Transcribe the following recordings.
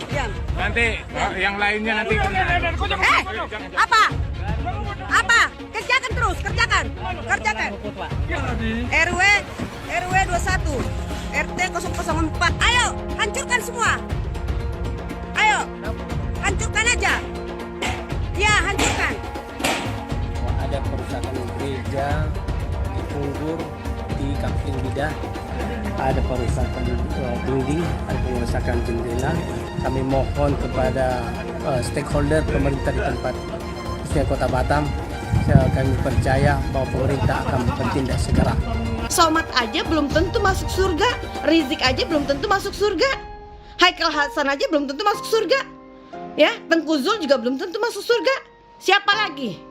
Diam. Nanti yang lainnya nanti. Apa? Apa? Kerjakan terus, kerjakan. Kerjakan. RW 21, RT 004. Ayo, hancurkan semua. Ayo, hancurkan aja. Ya, hancurkan. Ada kerusakan gereja di Punggur, di Kampung Bidah. Ada kerusakan dinding, ada kerusakan jendela. Kami mohon kepada stakeholder pemerintah di tempat, khususnya Kota Batam. Kami percaya bahwa pemerintah akan bertindak segera. Somad aja belum tentu masuk surga, Rizik aja belum tentu masuk surga, Haikal Hasan aja belum tentu masuk surga, ya, Tengku Zul juga belum tentu masuk surga. Siapa lagi?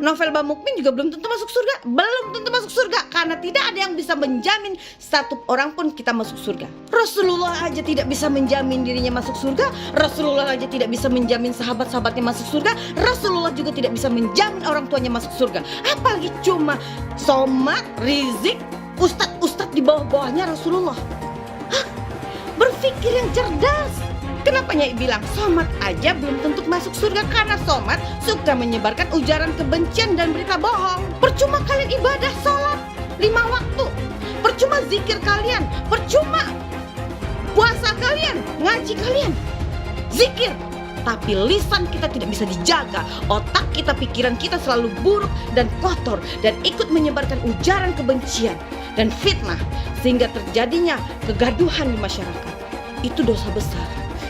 Novel Bamukmin juga belum tentu masuk surga. Belum tentu masuk surga, karena tidak ada yang bisa menjamin satu orang pun kita masuk surga. Rasulullah aja tidak bisa menjamin dirinya masuk surga. Rasulullah aja tidak bisa menjamin sahabat-sahabatnya masuk surga. Rasulullah juga tidak bisa menjamin orang tuanya masuk surga. Apalagi cuma Somad, Rizik, ustadz-ustadz di bawah-bawahnya Rasulullah. Berpikir yang cerdas. Kenapa Nyai bilang Somad aja belum tentu masuk surga? Karena Somad suka menyebarkan ujaran kebencian dan berita bohong. Percuma kalian ibadah sholat 5 waktu, percuma zikir kalian, percuma puasa kalian, ngaji kalian, zikir. Tapi lisan kita tidak bisa dijaga. Otak kita, pikiran kita selalu buruk dan kotor, dan ikut menyebarkan ujaran kebencian dan fitnah, sehingga terjadinya kegaduhan di masyarakat. Itu dosa besar.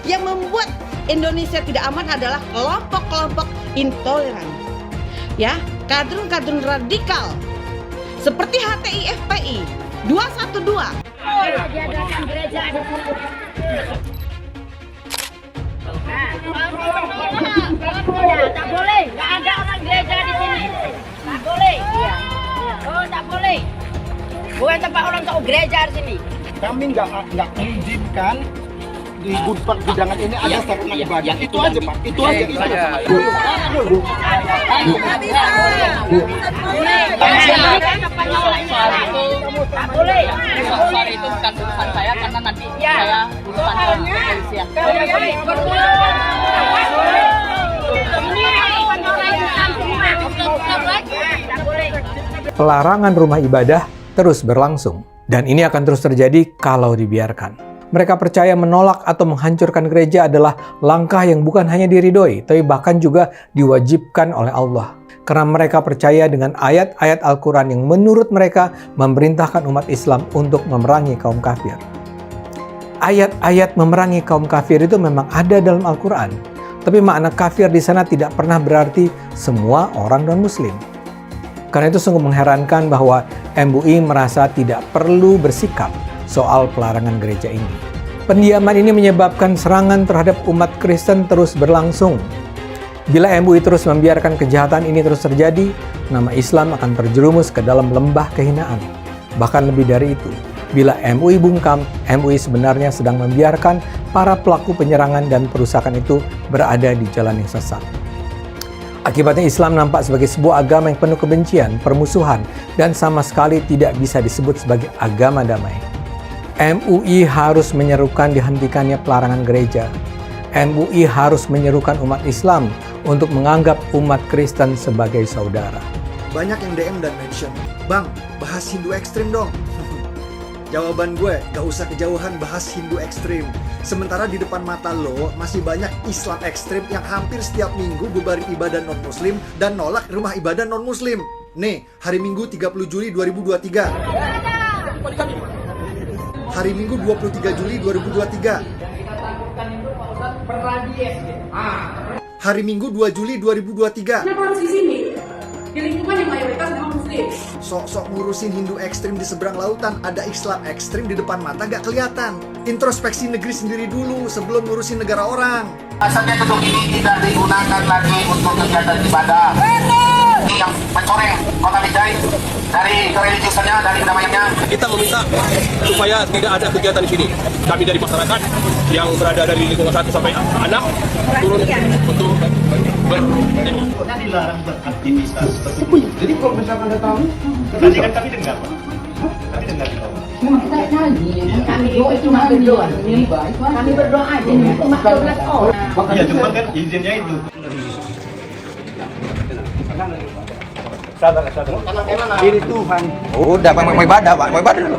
Yang membuat Indonesia tidak aman adalah kelompok-kelompok intoleran, ya, kadrun-kadrun radikal seperti HTI FPI 212. Diadakan gereja di sini. Tak boleh, nggak ada orang gereja di sini. Tak boleh. Oh, tak boleh. Bukan tempat orang tahu gereja di sini. Kami nggak mengizinkan di Gunpad Bidangan ini ada sarana ibadah. Itu aja Pak, itu aja. Tak boleh. Soal itu bukan urusan saya, karena nanti saya urusan kepolisian. Pelarangan rumah ibadah terus berlangsung, dan ini akan terus terjadi kalau dibiarkan. Mereka percaya menolak atau menghancurkan gereja adalah langkah yang bukan hanya diridhoi, tapi bahkan juga diwajibkan oleh Allah. Karena mereka percaya dengan ayat-ayat Al-Quran yang menurut mereka memerintahkan umat Islam untuk memerangi kaum kafir. Ayat-ayat memerangi kaum kafir itu memang ada dalam Al-Quran, tapi makna kafir di sana tidak pernah berarti semua orang non-Muslim. Karena itu sungguh mengherankan bahwa MUI merasa tidak perlu bersikap soal pelarangan gereja ini. Pendiaman ini menyebabkan serangan terhadap umat Kristen terus berlangsung. Bila MUI terus membiarkan kejahatan ini terus terjadi, nama Islam akan terjerumus ke dalam lembah kehinaan. Bahkan lebih dari itu, bila MUI bungkam, MUI sebenarnya sedang membiarkan para pelaku penyerangan dan perusakan itu berada di jalan yang sesat. Akibatnya Islam nampak sebagai sebuah agama yang penuh kebencian, permusuhan, dan sama sekali tidak bisa disebut sebagai agama damai. MUI harus menyerukan dihentikannya pelarangan gereja. MUI harus menyerukan umat Islam untuk menganggap umat Kristen sebagai saudara. Banyak yang DM dan mention, "Bang, bahas Hindu ekstrim dong." Jawaban gue, gak usah kejauhan bahas Hindu ekstrim. Sementara di depan mata lo masih banyak Islam ekstrim yang hampir setiap minggu bubarin ibadah non-muslim dan nolak rumah ibadah non-muslim. Nih, hari Minggu 30 Juli 2023. Hari Minggu 23 Juli 2023. Hari Minggu 2 Juli 2023. Kenapa harus di sini? Di lingkungan yang mayoritas memang muslim. Sok-sok ngurusin Hindu ekstrim di seberang lautan, ada Islam ekstrim di depan mata gak kelihatan. Introspeksi negeri sendiri dulu sebelum ngurusin negara orang. Asalnya gedung ini tidak digunakan lagi untuk kegiatan ibadah. Yang mencoreng kota Binjai dari kereligiusannya, dari kedamaiannya. Kita meminta supaya tidak ada kegiatan di sini. Kami dari masyarakat yang berada dari lingkungan 1 sampai 6 turun untuk berdemo. Kita dilarang beraktivitas. Jadi kalau misalkan Anda tahu, tadi kan kami dengar, Pak. Kami dengar di bawah. Kami doa cuma berdoa. Kami berdoa aja nih. Cuma 12 orang. Iya, cuma kan izinnya itu. Ini Tuhan. Udah, mau ibadah, Pak. Mau ibadah dulu.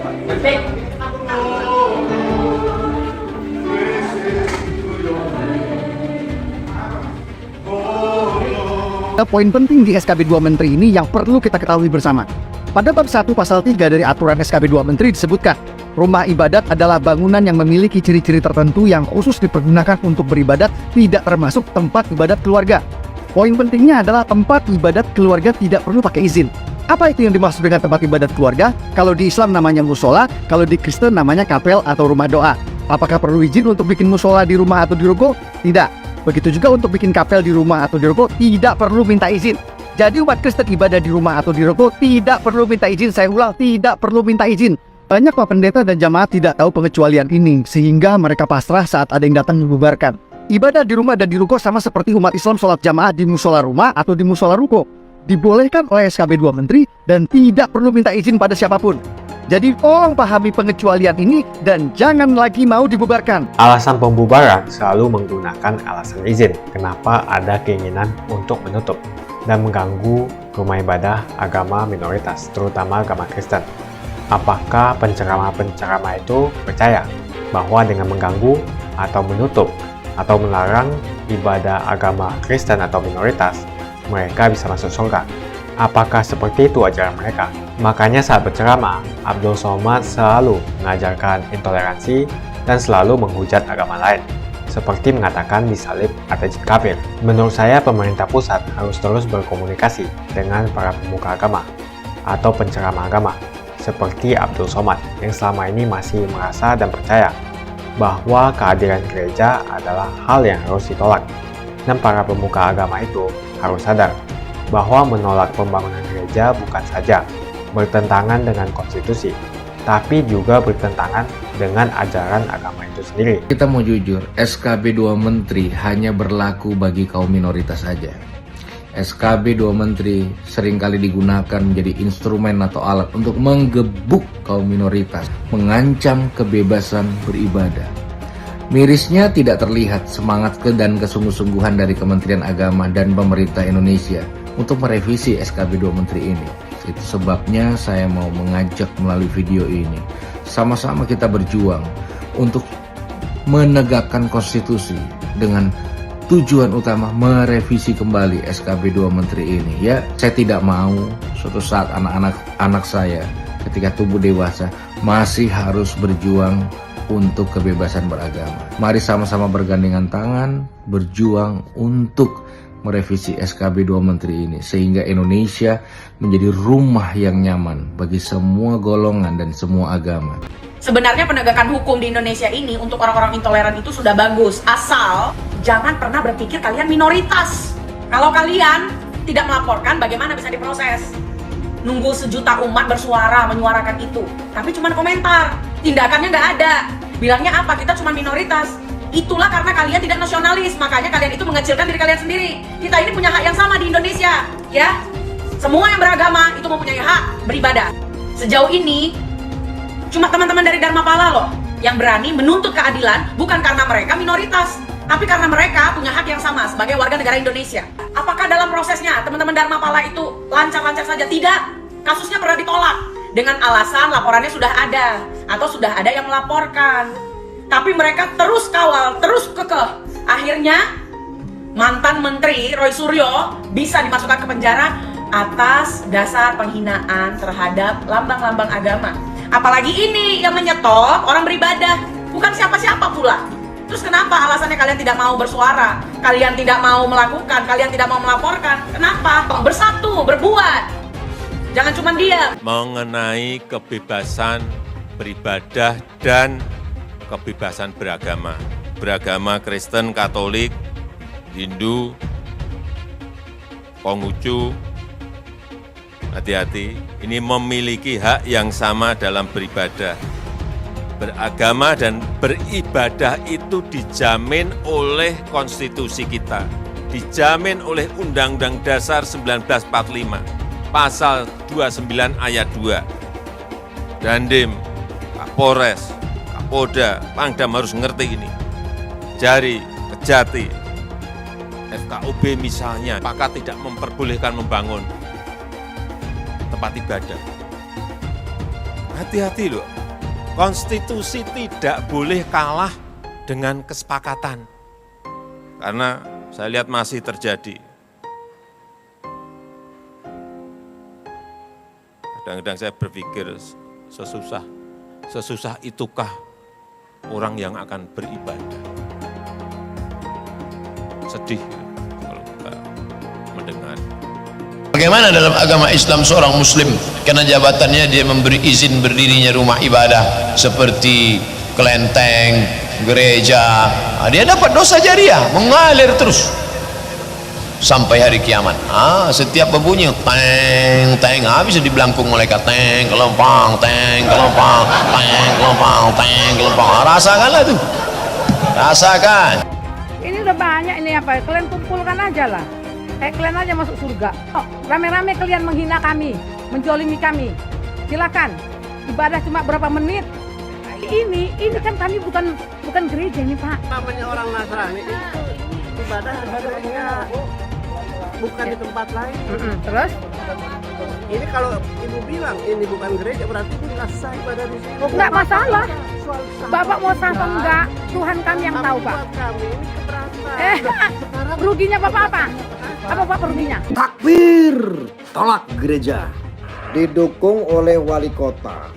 Poin penting di SKB 2 Menteri ini yang perlu kita ketahui bersama. Pada bab 1 pasal 3 dari aturan SKB 2 Menteri disebutkan, rumah ibadat adalah bangunan yang memiliki ciri-ciri tertentu yang khusus dipergunakan untuk beribadat, tidak termasuk tempat ibadat keluarga. Poin pentingnya adalah tempat ibadat keluarga tidak perlu pakai izin. Apa itu yang dimaksud dengan tempat ibadat keluarga? Kalau di Islam namanya musola, kalau di Kristen namanya kapel atau rumah doa. Apakah perlu izin untuk bikin musola di rumah atau di ruko? Tidak. Begitu juga untuk bikin kapel di rumah atau di ruko, tidak perlu minta izin. Jadi umat Kristen ibadah di rumah atau di ruko tidak perlu minta izin. Saya ulang, tidak perlu minta izin. Banyak Pak Pendeta dan jamaah tidak tahu pengecualian ini, sehingga mereka pasrah saat ada yang datang membubarkan. Ibadah di rumah dan di ruko sama seperti umat Islam sholat jamaah di musola rumah atau di musola ruko. Dibolehkan oleh SKB 2 Menteri dan tidak perlu minta izin pada siapapun. Jadi tolong pahami pengecualian ini dan jangan lagi mau dibubarkan. Alasan pembubaran selalu menggunakan alasan izin. Kenapa ada keinginan untuk menutup dan mengganggu rumah ibadah agama minoritas, terutama agama Kristen. Apakah penceramah-penceramah itu percaya bahwa dengan mengganggu atau menutup atau melarang ibadah agama Kristen atau minoritas, mereka bisa masuk surga? Apakah seperti itu ajaran mereka? Makanya saat berceramah, Abdul Somad selalu mengajarkan intoleransi dan selalu menghujat agama lain, seperti mengatakan disalib atau kafir. Menurut saya, pemerintah pusat harus terus berkomunikasi dengan para pemuka agama atau penceramah agama, seperti Abdul Somad yang selama ini masih merasa dan percaya bahwa kehadiran gereja adalah hal yang harus ditolak. Dan para pemuka agama itu harus sadar bahwa menolak pembangunan gereja bukan saja bertentangan dengan konstitusi, tapi juga bertentangan dengan ajaran agama itu sendiri. Kita mau jujur, SKB 2 Menteri hanya berlaku bagi kaum minoritas saja. SKB 2 Menteri seringkali digunakan menjadi instrumen atau alat untuk menggebuk kaum minoritas, mengancam kebebasan beribadah. Mirisnya tidak terlihat semangat dan kesungguh-sungguhan dari Kementerian Agama dan pemerintah Indonesia untuk merevisi SKB 2 Menteri ini. Itu sebabnya saya mau mengajak melalui video ini, sama-sama kita berjuang untuk menegakkan konstitusi dengan tujuan utama merevisi kembali SKB 2 Menteri ini. Ya, saya tidak mau suatu saat anak saya ketika tumbuh dewasa masih harus berjuang untuk kebebasan beragama. Mari sama-sama bergandengan tangan, berjuang untuk merevisi SKB 2 Menteri ini, sehingga Indonesia menjadi rumah yang nyaman bagi semua golongan dan semua agama. Sebenarnya penegakan hukum di Indonesia ini untuk orang-orang intoleran itu sudah bagus, asal jangan pernah berpikir kalian minoritas. Kalau kalian tidak melaporkan, bagaimana bisa diproses? Nunggu sejuta umat bersuara menyuarakan itu, tapi cuma komentar, tindakannya nggak ada. Bilangnya apa? Kita cuma minoritas. Itulah karena kalian tidak nasionalis, makanya kalian itu mengecilkan diri kalian sendiri. Kita ini punya hak yang sama di Indonesia, ya. Semua yang beragama itu mempunyai hak beribadah. Sejauh ini cuma teman-teman dari Dharma Pala loh yang berani menuntut keadilan, bukan karena mereka minoritas, tapi karena mereka punya hak yang sama sebagai warga negara Indonesia. Apakah dalam prosesnya teman-teman Dharma Pala itu lancar-lancar saja? Tidak. Kasusnya pernah ditolak dengan alasan laporannya sudah ada atau sudah ada yang melaporkan. Tapi mereka terus kawal, terus kekeh. Akhirnya mantan Menteri Roy Suryo bisa dimasukkan ke penjara atas dasar penghinaan terhadap lambang-lambang agama. Apalagi ini yang menyetop orang beribadah, bukan siapa-siapa pula. Terus kenapa alasannya kalian tidak mau bersuara? Kalian tidak mau melakukan, kalian tidak mau melaporkan. Kenapa? Bersatu, berbuat. Jangan cuma diam. Mengenai kebebasan beribadah dan kebebasan beragama. Beragama Kristen, Katolik, Hindu, Konghucu, hati-hati, ini memiliki hak yang sama dalam beribadah. Beragama dan beribadah itu dijamin oleh konstitusi kita, dijamin oleh Undang-Undang Dasar 1945, Pasal 29 Ayat 2. Dandim, Pak Kapolres, Kapolda, Pangdam harus ngerti ini. Jari, Kejati, FKUB misalnya, apakah tidak memperbolehkan membangun tempat ibadah? Hati-hati loh, konstitusi tidak boleh kalah dengan kesepakatan. Karena saya lihat masih terjadi. Kadang-kadang saya berpikir sesusah itukah orang yang akan beribadah. Sedih kalau kita mendengar. Bagaimana dalam agama Islam seorang muslim karena jabatannya dia memberi izin berdirinya rumah ibadah seperti kelenteng, gereja, dia dapat dosa jariah mengalir terus sampai hari kiamat. Setiap berbunyi teng teng bisa dibelangkung malaikat, teng kelompang, teng kelompang, teng kelompang, teng kelompang. Rasakanlah tuh, rasakan. Ini udah banyak ini apa? Kalian kumpulkan aja lah. Kalian aja masuk surga. Rame-rame kalian menghina kami, menjolimi kami. Silakan. Ibadah cuma berapa menit. Ini kan kami bukan gereja ini, Pak. Namanya orang Nasrani itu ibadahnya bukan di tempat lain. Terus? Ini kalau ibu bilang ini bukan gereja berarti ibu nggak sah ibadah di sini. Nggak masalah. Bapak mau sah atau enggak? Tuhan kami yang tahu, Pak. Kami ini keberatan. Ruginya Bapak apa? Apa Pak ruginya? Takbir, tolak gereja. Didukung oleh wali kota,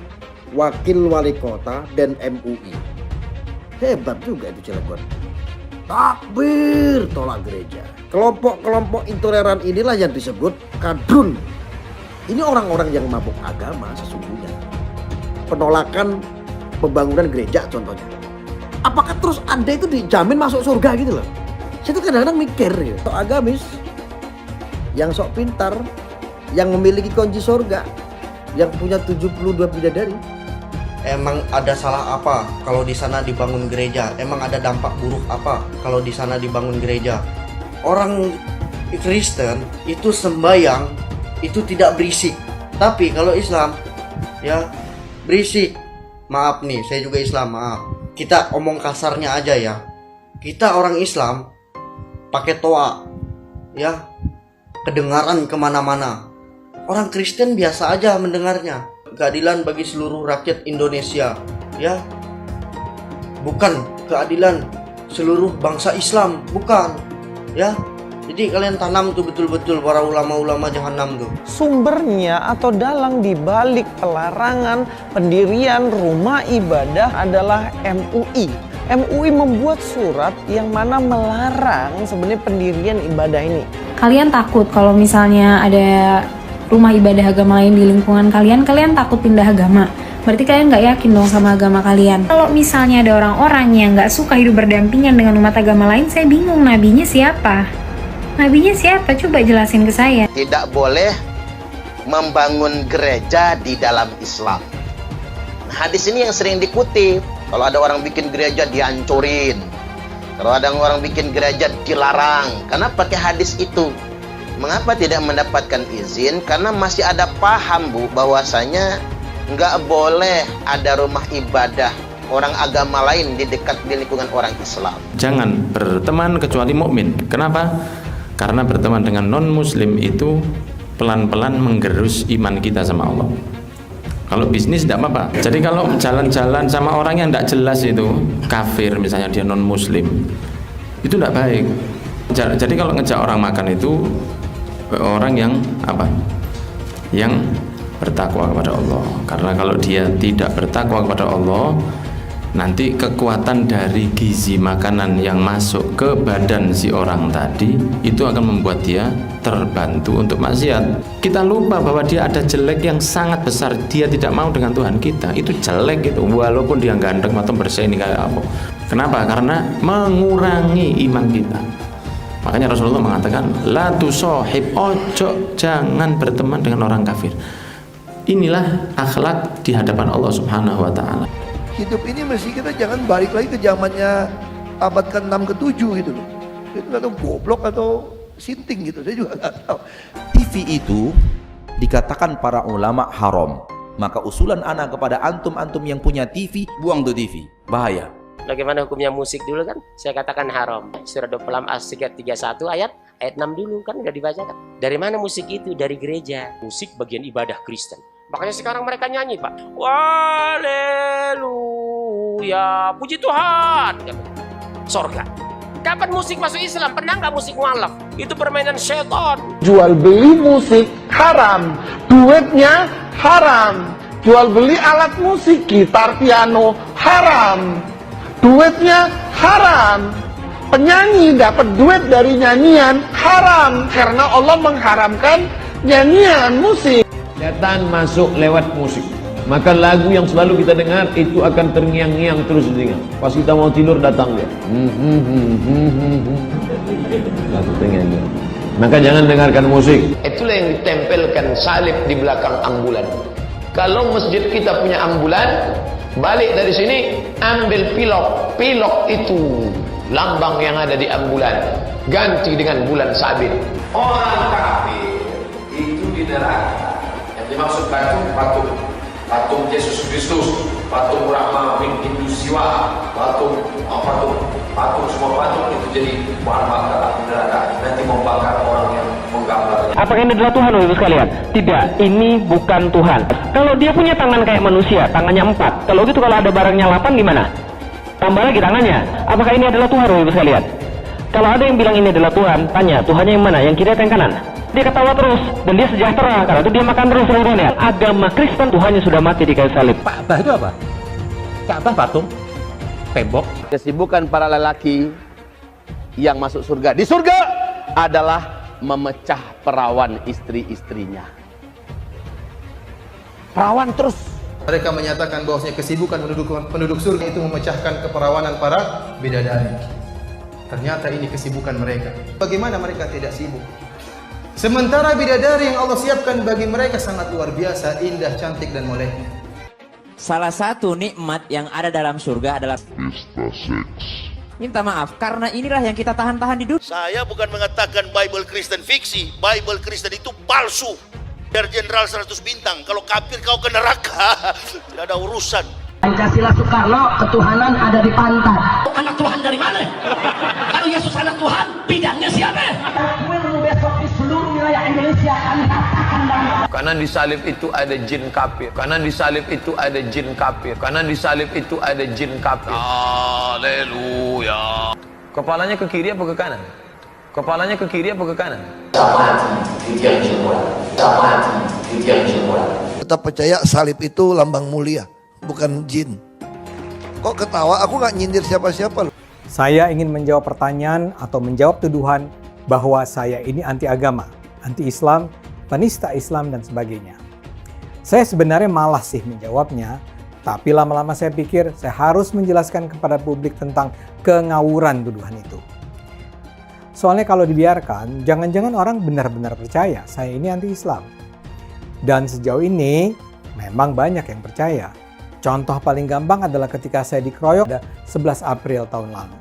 wakil wali kota, dan MUI. Hebat juga itu Cilegon. Takbir, tolak gereja. Kelompok-kelompok intoleran inilah yang disebut kadrun. Ini orang-orang yang mabuk agama sesungguhnya. Penolakan pembangunan gereja contohnya. Apakah terus Anda itu dijamin masuk surga gitu loh? Saya tuh kadang-kadang mikir ya. Sok agamis, yang sok pintar, yang memiliki kunci surga, yang punya 72 bidadari. Emang ada salah apa kalau di sana dibangun gereja? Emang ada dampak buruk apa kalau di sana dibangun gereja? Orang Kristen itu sembahyang itu tidak berisik. Tapi kalau Islam ya berisik. Maaf nih, saya juga Islam, maaf. Kita omong kasarnya aja ya. Kita orang Islam pakai toa ya, kedengaran kemana-mana. Orang Kristen biasa aja mendengarnya. Keadilan bagi seluruh rakyat Indonesia ya, bukan keadilan seluruh bangsa Islam, bukan ya. Jadi kalian tanam tuh betul-betul para ulama-ulama jahanam tuh. Sumbernya atau dalang dibalik pelarangan pendirian rumah ibadah adalah MUI. MUI membuat surat yang mana melarang sebenarnya pendirian ibadah ini. Kalian takut kalau misalnya ada rumah ibadah agama lain di lingkungan kalian takut pindah agama. Berarti kalian nggak yakin dong sama agama kalian. Kalau misalnya ada orang-orang yang nggak suka hidup berdampingan dengan umat agama lain, saya bingung nabinya siapa? Nabinya siapa? Coba jelasin ke saya. Tidak boleh membangun gereja di dalam Islam. Hadis ini yang sering dikutip. Kalau ada orang bikin gereja dihancurin. Kalau ada orang bikin gereja dilarang. Karena pakai hadis itu. Mengapa tidak mendapatkan izin? Karena masih ada paham Bu bahwasanya nggak boleh ada rumah ibadah orang agama lain di dekat di lingkungan orang Islam. Jangan berteman kecuali mukmin. Kenapa? Karena berteman dengan non-muslim itu pelan-pelan menggerus iman kita sama Allah. Kalau bisnis tidak apa-apa. Jadi kalau jalan-jalan sama orang yang tidak jelas itu kafir, misalnya dia non-muslim, itu tidak baik. Jadi kalau ngejak orang makan itu orang yang apa? Yang bertakwa kepada Allah. Karena kalau dia tidak bertakwa kepada Allah, nanti kekuatan dari gizi makanan yang masuk ke badan si orang tadi itu akan membuat dia terbantu untuk maksiat. Kita lupa bahwa dia ada jelek yang sangat besar. Dia tidak mau dengan Tuhan kita. Itu jelek itu, walaupun dia ganteng atau bersih ini kayak apa. Kenapa? Karena mengurangi iman kita. Makanya Rasulullah mengatakan, la tusahib, ojo jangan berteman dengan orang kafir. Inilah akhlak di hadapan Allah Subhanahu wa taala. Hidup ini mesti kita jangan balik lagi ke zamannya abad ke-6 ke-7 gitu loh. Itu nggak tahu goblok atau sinting gitu, saya juga nggak tahu. TV itu dikatakan para ulama haram. Maka usulan ana kepada antum-antum yang punya TV, buang tuh TV. Bahaya. Bagaimana hukumnya musik dulu kan? Saya katakan haram. Surah 26 As-Sigat 31 ayat 6 dulu kan udah dibacakan. Dari mana musik itu? Dari gereja. Musik bagian ibadah Kristen. Makanya sekarang mereka nyanyi, Pak. Haleluya, puji Tuhan. Sorga. Kapan musik masuk Islam? Pernah nggak musik mualaf? Itu permainan setan. Jual beli musik haram, duitnya haram. Jual beli alat musik, gitar, piano haram, duitnya haram. Penyanyi dapat duit dari nyanyian haram karena Allah mengharamkan nyanyian musik. Setan masuk lewat musik. Maka lagu yang selalu kita dengar itu akan terngiang-ngiang terus di telinga. Pas kita mau tidur datang dia. Lagu terngiang-ngiang. Maka jangan dengarkan musik. Itulah yang ditempelkan salib di belakang ambulan. Kalau masjid kita punya ambulan, balik dari sini ambil pilok. Pilok itu lambang yang ada di ambulan. Ganti dengan bulan sabit. Orang kafir itu di neraka. Yang dimaksud patung Yesus Kristus, patung Brahma bin Hindu Siwa, patung semua patung itu jadi bahan bakar api neraka. Nanti membakar orang yang menggambar. Apakah ini adalah Tuhan, Ibu sekalian? Tidak, ini bukan Tuhan. Kalau dia punya tangan kayak manusia, tangannya 4. Kalau gitu kalau ada barangnya 8 gimana? Tambah lagi tangannya. Apakah ini adalah Tuhan, Ibu sekalian? Kalau ada yang bilang ini adalah Tuhan, tanya Tuhannya yang mana? Yang kiri atau yang kanan? Dia ketawa terus dan dia sejahtera karena itu dia makan terus seluruhnya. Agama Kristen Tuhannya sudah mati di kayu salib. Ka'bah itu apa? Ka'bah patung, tembok. Kesibukan para lelaki yang masuk surga di surga adalah memecah perawan istri-istrinya. Perawan terus. Mereka menyatakan bahwasanya kesibukan penduduk surga itu memecahkan keperawanan para bidadari. Ternyata ini kesibukan mereka. Bagaimana mereka tidak sibuk? Sementara bidadari yang Allah siapkan bagi mereka sangat luar biasa, indah, cantik, dan moleknya. Salah satu nikmat yang ada dalam surga adalah pesta seks. Minta maaf, karena inilah yang kita tahan-tahan di dunia. Saya bukan mengatakan Bible Kristen fiksi. Bible Kristen itu palsu. Biar jenderal 100 bintang. Kalau kafir kau ke neraka. Tidak ada urusan. Pancasila Soekarno, ketuhanan ada di pantat. Anak Tuhan dari mana? Kalau Yesus anak Tuhan, bidangnya siapa? Besok di seluruh wilayah Indonesia kami katakan dalam. Karena di salib itu ada jin kafir. Karena di salib itu ada jin kafir. Karena di salib itu ada jin kafir. Haleluya. Kepalanya ke kiri apa ke kanan? Kepalanya ke kiri apa ke kanan? Tetap percaya salib itu lambang mulia, bukan jin. Kok ketawa? Aku nggak nyindir siapa-siapa loh. Saya ingin menjawab pertanyaan atau menjawab tuduhan bahwa saya ini anti agama, anti Islam, penista Islam, dan sebagainya. Saya sebenarnya malas sih menjawabnya, tapi lama-lama saya pikir saya harus menjelaskan kepada publik tentang kengawuran tuduhan itu. Soalnya kalau dibiarkan, jangan-jangan orang benar-benar percaya saya ini anti Islam. Dan sejauh ini memang banyak yang percaya. Contoh paling gampang adalah ketika saya dikeroyok pada 11 April tahun lalu.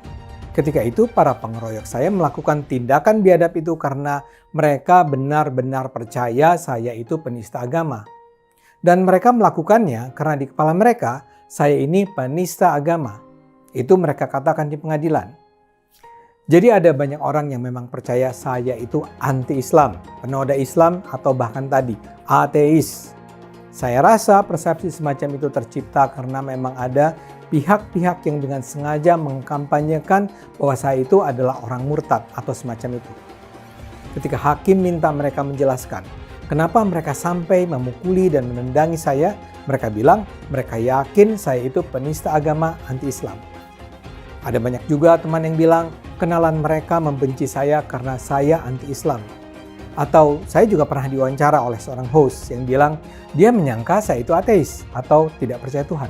Ketika itu para pengeroyok saya melakukan tindakan biadab itu karena mereka benar-benar percaya saya itu penista agama. Dan mereka melakukannya karena di kepala mereka saya ini penista agama. Itu mereka katakan di pengadilan. Jadi ada banyak orang yang memang percaya saya itu anti-Islam, penoda Islam, atau bahkan tadi ateis. Saya rasa persepsi semacam itu tercipta karena memang ada pihak-pihak yang dengan sengaja mengkampanyekan bahwa saya itu adalah orang murtad atau semacam itu. Ketika hakim minta mereka menjelaskan kenapa mereka sampai memukuli dan menendangi saya, mereka bilang mereka yakin saya itu penista agama anti-Islam. Ada banyak juga teman yang bilang kenalan mereka membenci saya karena saya anti-Islam. Atau saya juga pernah diwawancara oleh seorang host yang bilang dia menyangka saya itu ateis atau tidak percaya Tuhan.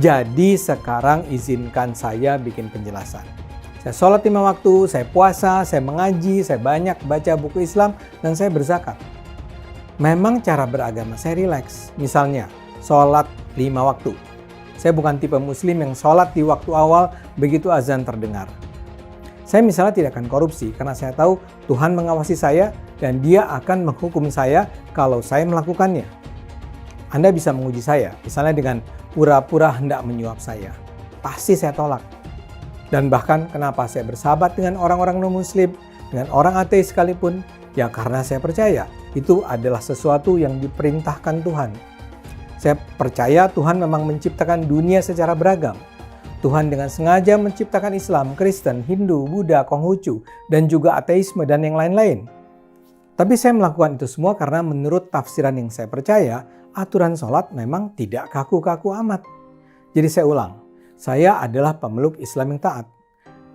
Jadi sekarang izinkan saya bikin penjelasan. Saya sholat 5 waktu, saya puasa, saya mengaji, saya banyak baca buku Islam, dan saya berzakat. Memang cara beragama saya rileks. Misalnya, sholat 5 waktu. Saya bukan tipe muslim yang sholat di waktu awal begitu azan terdengar. Saya misalnya tidak akan korupsi karena saya tahu Tuhan mengawasi saya dan Dia akan menghukum saya kalau saya melakukannya. Anda bisa menguji saya, misalnya dengan pura-pura hendak menyuap saya. Pasti saya tolak. Dan bahkan kenapa saya bersahabat dengan orang-orang non-muslim, dengan orang ateis sekalipun, ya karena saya percaya itu adalah sesuatu yang diperintahkan Tuhan. Saya percaya Tuhan memang menciptakan dunia secara beragam. Tuhan dengan sengaja menciptakan Islam, Kristen, Hindu, Buddha, Konghucu, dan juga ateisme dan yang lain-lain. Tapi saya melakukan itu semua karena menurut tafsiran yang saya percaya, aturan sholat memang tidak kaku-kaku amat. Jadi saya ulang, saya adalah pemeluk Islam yang taat.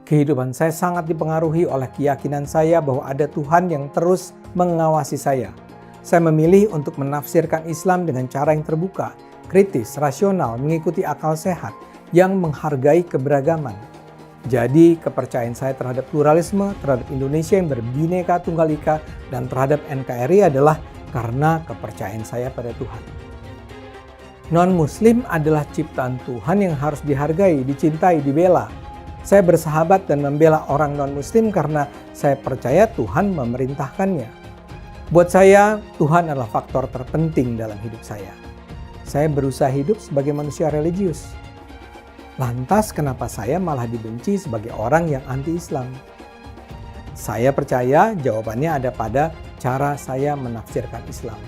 Kehidupan saya sangat dipengaruhi oleh keyakinan saya bahwa ada Tuhan yang terus mengawasi saya. Saya memilih untuk menafsirkan Islam dengan cara yang terbuka, kritis, rasional, mengikuti akal sehat, yang menghargai keberagaman. Jadi kepercayaan saya terhadap pluralisme, terhadap Indonesia yang berbineka tunggal ika, dan terhadap NKRI adalah karena kepercayaan saya pada Tuhan. Non-Muslim adalah ciptaan Tuhan yang harus dihargai, dicintai, dibela. Saya bersahabat dan membela orang non-Muslim karena saya percaya Tuhan memerintahkannya. Buat saya, Tuhan adalah faktor terpenting dalam hidup saya. Saya berusaha hidup sebagai manusia religius. Lantas kenapa saya malah dibenci sebagai orang yang anti-Islam? Saya percaya jawabannya ada pada cara saya menafsirkan Islam.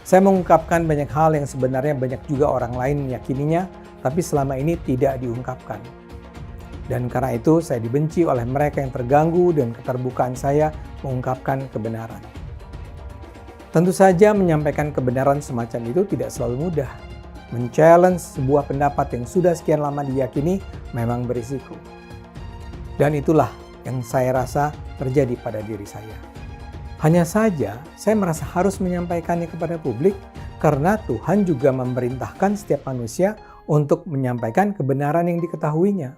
Saya mengungkapkan banyak hal yang sebenarnya banyak juga orang lain meyakininya, tapi selama ini tidak diungkapkan. Dan karena itu saya dibenci oleh mereka yang terganggu dengan keterbukaan saya mengungkapkan kebenaran. Tentu saja menyampaikan kebenaran semacam itu tidak selalu mudah. Men-challenge sebuah pendapat yang sudah sekian lama diyakini memang berisiko. Dan itulah yang saya rasa terjadi pada diri saya. Hanya saja saya merasa harus menyampaikannya kepada publik karena Tuhan juga memerintahkan setiap manusia untuk menyampaikan kebenaran yang diketahuinya.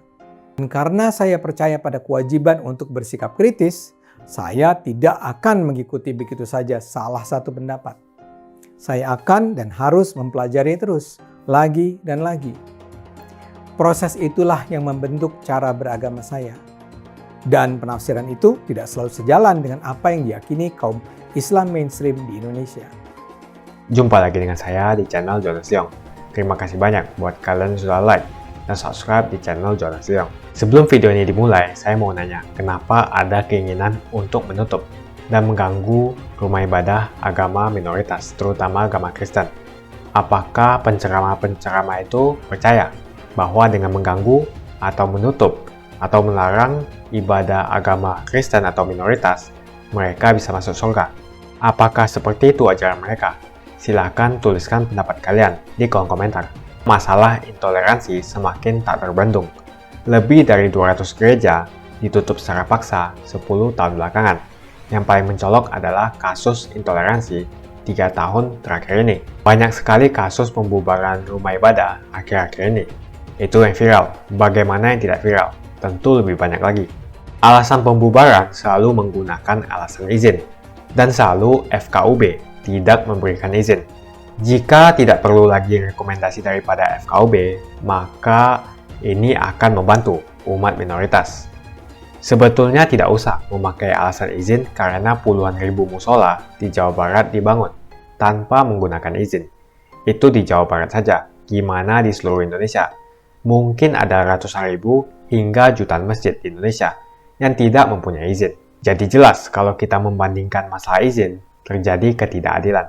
Dan karena saya percaya pada kewajiban untuk bersikap kritis, saya tidak akan mengikuti begitu saja salah satu pendapat. Saya akan dan harus mempelajari terus, lagi dan lagi. Proses itulah yang membentuk cara beragama saya. Dan penafsiran itu tidak selalu sejalan dengan apa yang diyakini kaum Islam mainstream di Indonesia. Jumpa lagi dengan saya di channel Jonas Leong. Terima kasih banyak buat kalian sudah like dan subscribe di channel Jonas Leong. Sebelum video ini dimulai, saya mau nanya, kenapa ada keinginan untuk menutup dan mengganggu rumah ibadah agama minoritas, terutama agama Kristen? Apakah penceramah-penceramah itu percaya bahwa dengan mengganggu atau menutup atau melarang ibadah agama Kristen atau minoritas, mereka bisa masuk surga? Apakah seperti itu ajaran mereka? Silahkan tuliskan pendapat kalian di kolom komentar. Masalah intoleransi semakin tak terbendung. Lebih dari 200 gereja ditutup secara paksa 10 tahun belakangan. Yang paling mencolok adalah kasus intoleransi 3 tahun terakhir ini. Banyak sekali kasus pembubaran rumah ibadah akhir-akhir ini. Itu yang viral. Bagaimana yang tidak viral? Tentu lebih banyak lagi. Alasan pembubaran selalu menggunakan alasan izin. Dan selalu FKUB tidak memberikan izin. Jika tidak perlu lagi rekomendasi daripada FKUB, maka ini akan membantu umat minoritas. Sebetulnya tidak usah memakai alasan izin karena puluhan ribu musola di Jawa Barat dibangun tanpa menggunakan izin. Itu di Jawa Barat saja, gimana di seluruh Indonesia? Mungkin ada ratusan ribu hingga jutaan masjid di Indonesia yang tidak mempunyai izin. Jadi jelas kalau kita membandingkan masalah izin, terjadi ketidakadilan.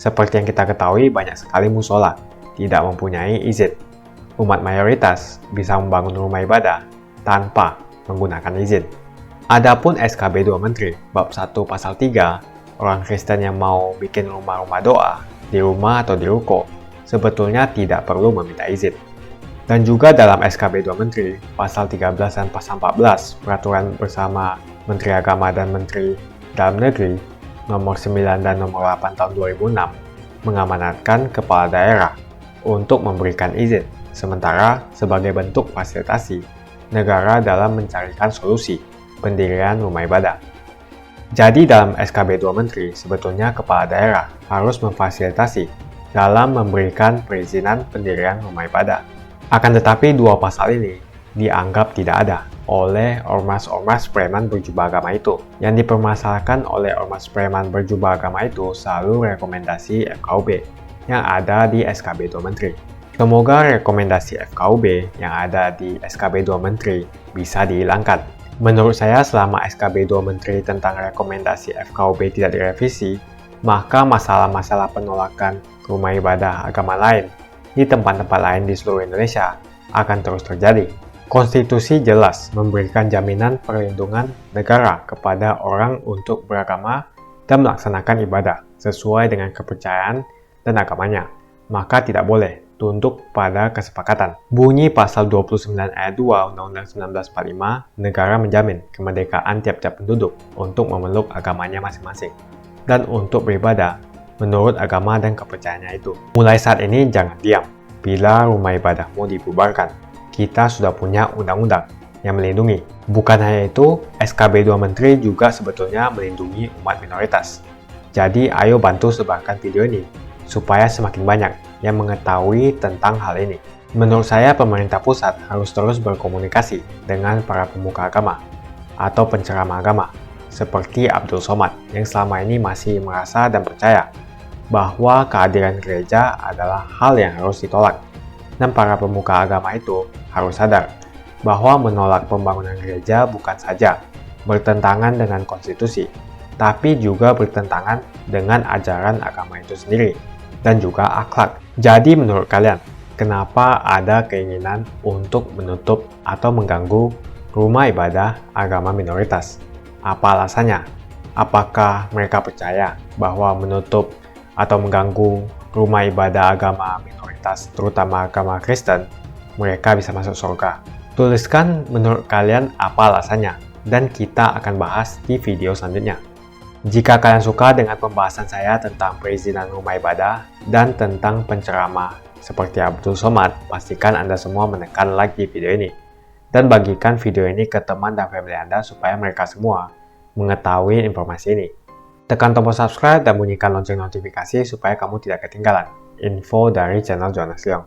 Seperti yang kita ketahui, banyak sekali musola tidak mempunyai izin. Umat mayoritas bisa membangun rumah ibadah tanpa menggunakan izin. Adapun SKB 2 Menteri bab 1 pasal 3, orang Kristen yang mau bikin rumah-rumah doa di rumah atau di ruko sebetulnya tidak perlu meminta izin. Dan juga dalam SKB 2 Menteri pasal 13 dan pasal 14 peraturan bersama Menteri Agama dan Menteri Dalam Negeri nomor 9 dan nomor 8 tahun 2006 mengamanatkan kepala daerah untuk memberikan izin. Sementara sebagai bentuk fasilitasi negara dalam mencarikan solusi pendirian rumah ibadah. Jadi dalam SKB 2 Menteri, sebetulnya kepala daerah harus memfasilitasi dalam memberikan perizinan pendirian rumah ibadah. Akan tetapi dua pasal ini dianggap tidak ada oleh ormas-ormas preman berjubah agama itu. Yang dipermasalahkan oleh ormas preman berjubah agama itu selalu rekomendasi FKUB yang ada di SKB 2 Menteri. Semoga rekomendasi FKUB yang ada di SKB 2 Menteri bisa dihilangkan. Menurut saya selama SKB 2 Menteri tentang rekomendasi FKUB tidak direvisi, maka masalah-masalah penolakan rumah ibadah agama lain di tempat-tempat lain di seluruh Indonesia akan terus terjadi. Konstitusi jelas memberikan jaminan perlindungan negara kepada orang untuk beragama dan melaksanakan ibadah sesuai dengan kepercayaan dan agamanya, maka tidak boleh tunduk pada kesepakatan. Bunyi pasal 29 ayat 2 Undang-Undang 1945, negara menjamin kemerdekaan tiap-tiap penduduk untuk memeluk agamanya masing-masing dan untuk beribadah menurut agama dan kepercayaannya itu. Mulai saat ini jangan diam. Bila rumah ibadahmu dibubarkan, kita sudah punya undang-undang yang melindungi. Bukan hanya itu, SKB 2 Menteri juga sebetulnya melindungi umat minoritas. Jadi ayo bantu sebarkan video ini, supaya semakin banyak yang mengetahui tentang hal ini. Menurut saya pemerintah pusat harus terus berkomunikasi dengan para pemuka agama atau penceramah agama, seperti Abdul Somad yang selama ini masih merasa dan percaya bahwa kehadiran gereja adalah hal yang harus ditolak. Dan para pemuka agama itu harus sadar bahwa menolak pembangunan gereja bukan saja bertentangan dengan konstitusi, tapi juga bertentangan dengan ajaran agama itu sendiri dan juga akhlak. Jadi menurut kalian, kenapa ada keinginan untuk menutup atau mengganggu rumah ibadah agama minoritas? Apa alasannya? Apakah mereka percaya bahwa menutup atau mengganggu rumah ibadah agama minoritas, terutama agama Kristen, mereka bisa masuk surga? Tuliskan menurut kalian apa alasannya, dan kita akan bahas di video selanjutnya. Jika kalian suka dengan pembahasan saya tentang perizinan rumah ibadah dan tentang penceramah seperti Abdul Somad, pastikan Anda semua menekan like di video ini. Dan bagikan video ini ke teman dan family Anda supaya mereka semua mengetahui informasi ini. Tekan tombol subscribe dan bunyikan lonceng notifikasi supaya kamu tidak ketinggalan info dari channel Jonas Leong.